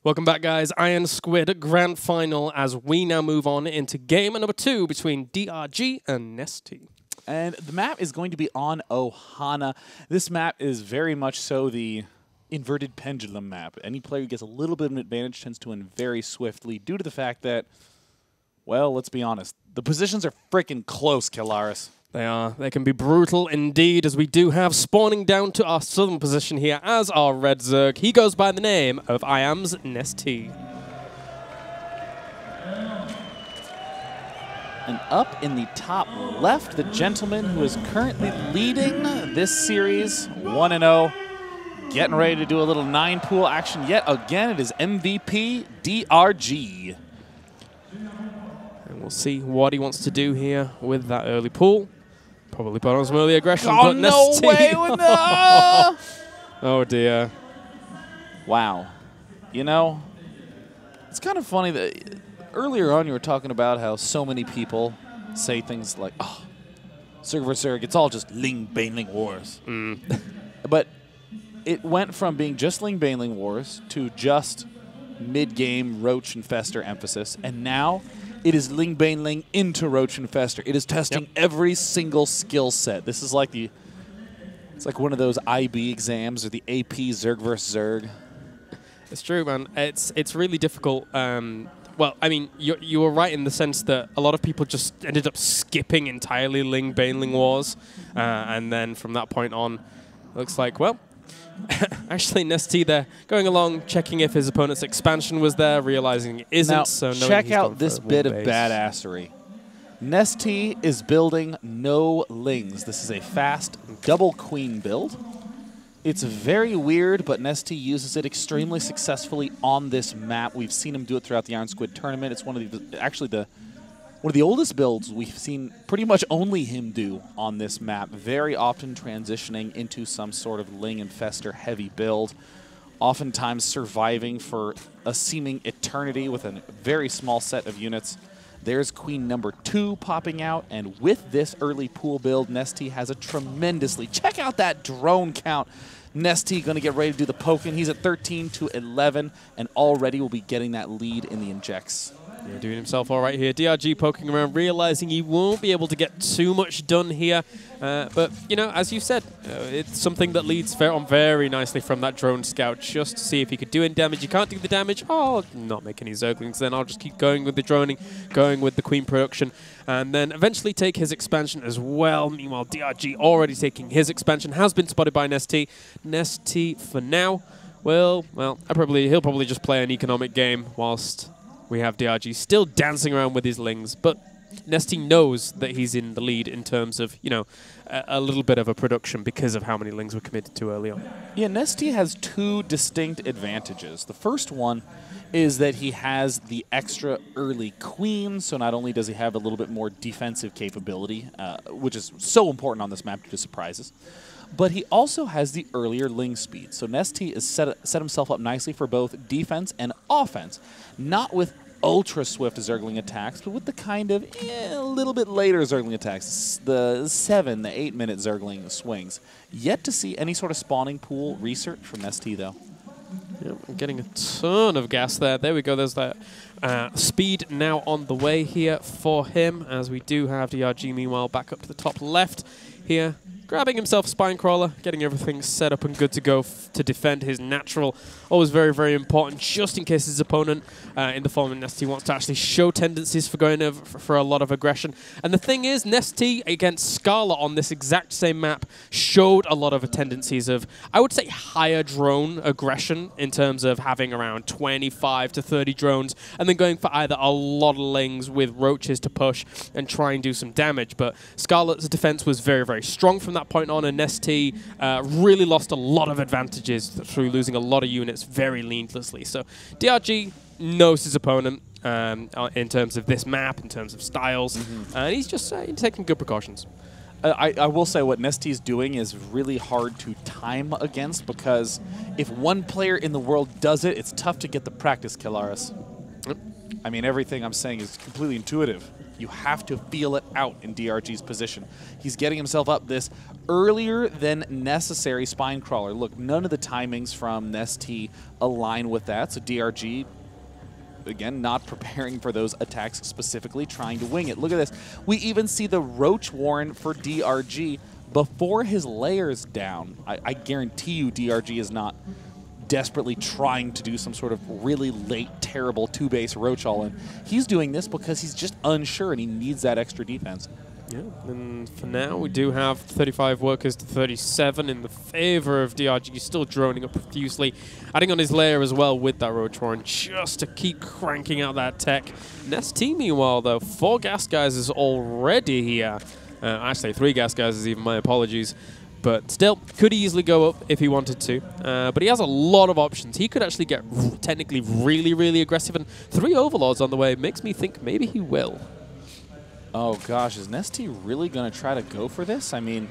Welcome back, guys. IronSquid Grand Final as we now move on into game number 2 between DRG and Nestea. And the map is going to be on Ohana. This map is very much so the inverted pendulum map. Any player who gets a little bit of an advantage tends to win very swiftly due to the fact that, well, let's be honest, the positions are freaking close, Killaris. They are. They can be brutal indeed, as we do have spawning down to our southern position here as our red Zerg. He goes by the name of IAM's Nestea. And up in the top left, the gentleman who is currently leading this series 1-0, getting ready to do a little 9-pool action yet again. It is MVP DRG. And we'll see what he wants to do here with that early pool. Probably put on some early aggression, Oh, but no Nestea. way! No! Oh, dear. Wow. You know, it's kind of funny that earlier on you were talking about how so many people say things like, oh, Zerg vs. Zerg, it's all just Ling Baneling wars. But it went from being just Ling Baneling wars to just mid-game Roach and Fester emphasis, and now it is Ling Baneling into Roach and Fester. It is testing every single skill set. This is like it's like one of those IB exams or the AP Zerg vs. Zerg. It's true, man. It's really difficult. Well, I mean, you were right in the sense that a lot of people just ended up skipping entirely Ling Baneling wars, and then from that point on, it looks like, well, actually Nestea there going along, checking if his opponent's expansion was there, realizing it isn't. Now, so check out this bit of badassery. Nestea is building no Lings. This is a fast double queen build. It's very weird, but Nestea uses it extremely successfully on this map. We've seen him do it throughout the IronSquid tournament. It's one of the oldest builds we've seen pretty much only him do on this map, very often transitioning into some sort of Ling and Fester heavy build, oftentimes surviving for a seeming eternity with a very small set of units. There's queen number 2 popping out, and with this early pool build, Nestea has a tremendously, check out that drone count. Nestea going to get ready to do the poking. He's at 13 to 11, and already will be getting that lead in the injects. Yeah, doing himself all right here. DRG poking around, realizing he won't be able to get too much done here. But, you know, as you said, it's something that leads on very nicely from that drone scout, just to see if he could do any damage. You can't do the damage. Oh, not make any Zerglings. Then I'll just keep going with the droning, going with the queen production, and then eventually take his expansion as well. Meanwhile, DRG already taking his expansion, has been spotted by Nestea. Nestea, for now, well, he'll probably just play an economic game whilst we have DRG still dancing around with his Lings, but Nestea knows that he's in the lead in terms of, you know, a little bit of a production because of how many Lings were committed to early on. Yeah, Nestea has 2 distinct advantages. The first one is that he has the extra early queen, so not only does he have a little bit more defensive capability, which is so important on this map due to surprises, but he also has the earlier Ling speed. So Nestea has set himself up nicely for both defense and offense, not with ultra-swift Zergling attacks, but with the kind of a little bit later Zergling attacks, the 7, the 8-minute Zergling swings. Yet to see any sort of spawning pool research from Nestea, though. Yep, I'm getting a ton of gas there. There we go. There's that speed now on the way here for him, as we do have DRG, meanwhile, back up to the top left here. Grabbing himself a spine crawler, getting everything set up and good to go to defend his natural. Always very, very important, just in case his opponent in the form of Nestea wants to actually show tendencies for going over for a lot of aggression. And the thing is, Nestea against Scala on this exact same map showed a lot of tendencies of, I would say, higher drone aggression in terms of having around 25 to 30 drones and then going for either a lot of Lings with Roaches to push and try and do some damage. But Scala's defense was very, very strong from that point on, and Nestea really lost a lot of advantages through losing a lot of units very needlessly. So DRG knows his opponent in terms of this map, in terms of styles, and he's just taking good precautions. I will say what Nestea's doing is really hard to time against, because if one player in the world does it, it's tough to get the practice, Killaris. I mean, everything I'm saying is completely intuitive. You have to feel it out in DRG's position. He's getting himself up this earlier than necessary spine crawler. Look, none of the timings from Nestea align with that, so DRG, again, not preparing for those attacks specifically, trying to wing it. Look at this. We even see the Roach Warren for DRG before his layer's down. I guarantee you DRG is not desperately trying to do some sort of really late, terrible two-base Roach all-in. He's doing this because he's just unsure and he needs that extra defense. Yeah, and for now we do have 35 workers to 37 in the favor of DRG. He's still droning up profusely, adding on his layer as well with that Roach Warren just to keep cranking out that tech. Nestea, meanwhile, though, 4 gas guys is already here. Actually, 3 gas guys is even, my apologies. But still, could easily go up if he wanted to. But he has a lot of options. He could actually get technically really, really aggressive. And 3 Overlords on the way makes me think maybe he will. Oh, gosh. Is Nestea really going to try to go for this? I mean,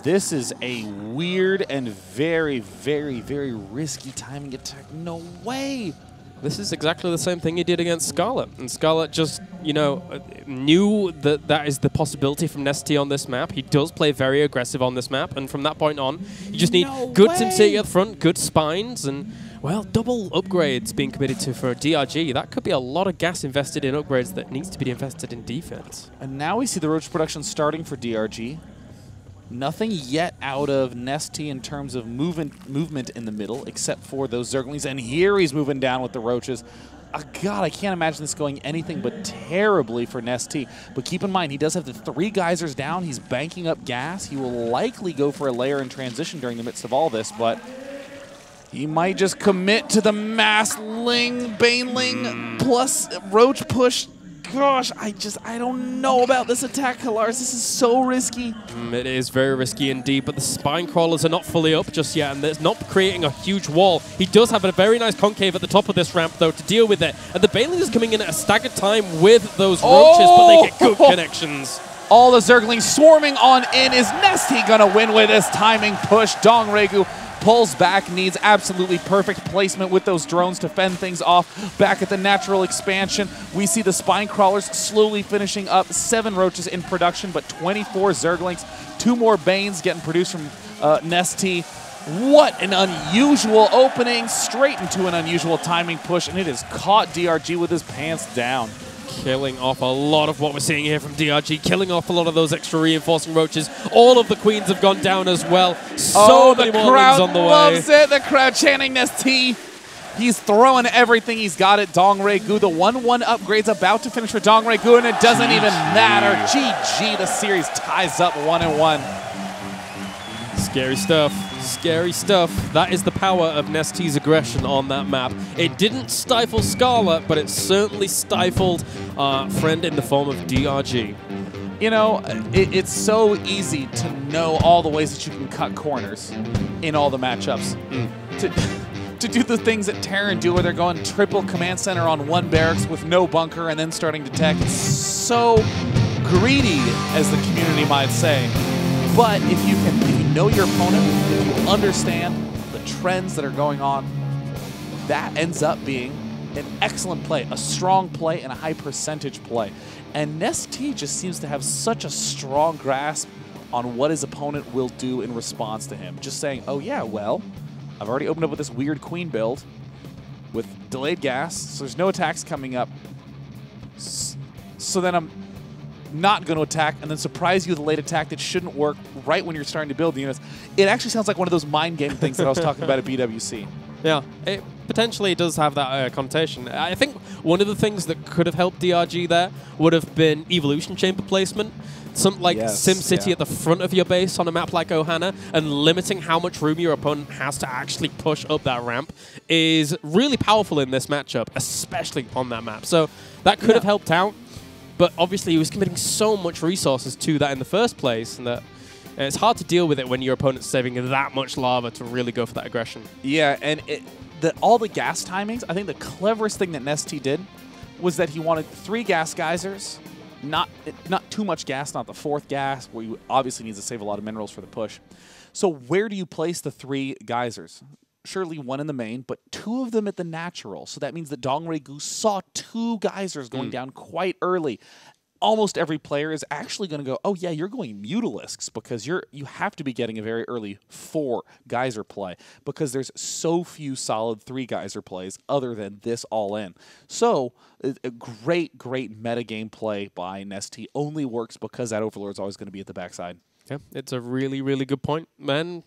this is a weird and very, very, very risky timing attack. No way. This is exactly the same thing he did against Scarlet. And Scarlet just, you know, knew that that is the possibility from Nestea on this map. He does play very aggressive on this map. And from that point on, you just need good SimCity at the front, good spines, and, well, double upgrades being committed to for DRG. That could be a lot of gas invested in upgrades that needs to be invested in defense. And now we see the Roach production starting for DRG. Nothing yet out of Nestea in terms of movement in the middle, except for those Zerglings. And here he's moving down with the Roaches. God, I can't imagine this going anything but terribly for Nestea. But keep in mind, he does have the 3 geysers down. He's banking up gas. He will likely go for a layer in transition during the midst of all this, but he might just commit to the Massling, Baneling, plus Roach push. Gosh, I don't know about this attack, Kallars. This is so risky. It is very risky indeed, but the spine crawlers are not fully up just yet, and it's not creating a huge wall. He does have a very nice concave at the top of this ramp, though, to deal with it. And the Baneling is coming in at a staggered time with those Roaches, but they get good connections. All the Zerglings swarming on in. Is Nestea going to win with this timing push? Dongregu pulls back, needs absolutely perfect placement with those drones to fend things off. Back at the natural expansion, we see the spine crawlers slowly finishing up. 7 Roaches in production, but 24 Zerglings. 2 more Banes getting produced from Nestea. What an unusual opening, straight into an unusual timing push, and it has caught DRG with his pants down. Killing off a lot of what we're seeing here from DRG, killing off a lot of those extra reinforcing Roaches. All of the Queens have gone down as well. So many more Lings on the way. The crowd loves it. The crowd chanting Nestea. He's throwing everything he's got at Dongregu. The 1-1 upgrade's about to finish for Dongregu, and it doesn't even matter. GG, the series ties up 1-1. Scary stuff. Scary stuff. That is the power of Nestea's aggression on that map. It didn't stifle Scarlet, but it certainly stifled our friend in the form of DRG. You know, it's so easy to know all the ways that you can cut corners in all the matchups. To do the things that Terran do where they're going triple command center on 1 barracks with no bunker and then starting to tech. It's so greedy, as the community might say. But if you know your opponent, if you understand the trends that are going on, that ends up being an excellent play, a strong play, and a high percentage play. And Nestea just seems to have such a strong grasp on what his opponent will do in response to him. Just saying, oh yeah, well, I've already opened up with this weird queen build with delayed gas, so there's no attacks coming up. So then I'm not going to attack and then surprise you with a late attack that shouldn't work right when you're starting to build the units. It actually sounds like one of those mind game things that I was talking about at BWC. Yeah, it potentially does have that connotation. I think one of the things that could have helped DRG there would have been evolution chamber placement. Something like SimCity at the front of your base on a map like Ohana, and limiting how much room your opponent has to actually push up that ramp is really powerful in this matchup, especially on that map. So that could have helped out. But obviously, he was committing so much resources to that in the first place, and that it's hard to deal with it when your opponent's saving that much lava to really go for that aggression. Yeah, and all the gas timings, I think the cleverest thing that Nestea did was that he wanted 3 gas geysers, not too much gas, not the 4th gas, where you obviously need to save a lot of minerals for the push. So where do you place the 3 geysers? surely one in the main, but 2 of them at the natural. So that means that Dongre Goose saw 2 geysers going down quite early. Almost every player is actually going to go, oh yeah, you're going Mutalisks because you have to be getting a very early 4 geyser play because there's so few solid 3 geyser plays other than this all in. So a great metagame play by Nestea only works because that Overlord's always going to be at the backside. Yeah, it's a really, really good point, man.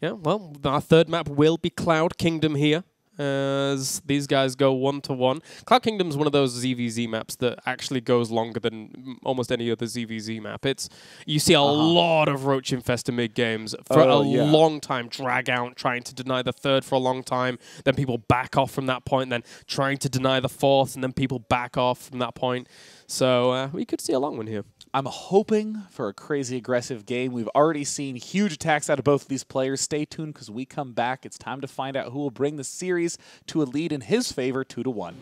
Yeah, well, our third map will be Cloud Kingdom here, as these guys go 1-to-1. Cloud Kingdom is one of those ZVZ maps that actually goes longer than almost any other ZVZ map. You see a lot of Roach Infested mid games for a long time, drag out, trying to deny the third for a long time, then people back off from that point, then trying to deny the fourth, and then people back off from that point. So we could see a long one here. I'm hoping for a crazy aggressive game. We've already seen huge attacks out of both of these players. Stay tuned because we come back. It's time to find out who will bring the series to a lead in his favor 2-1.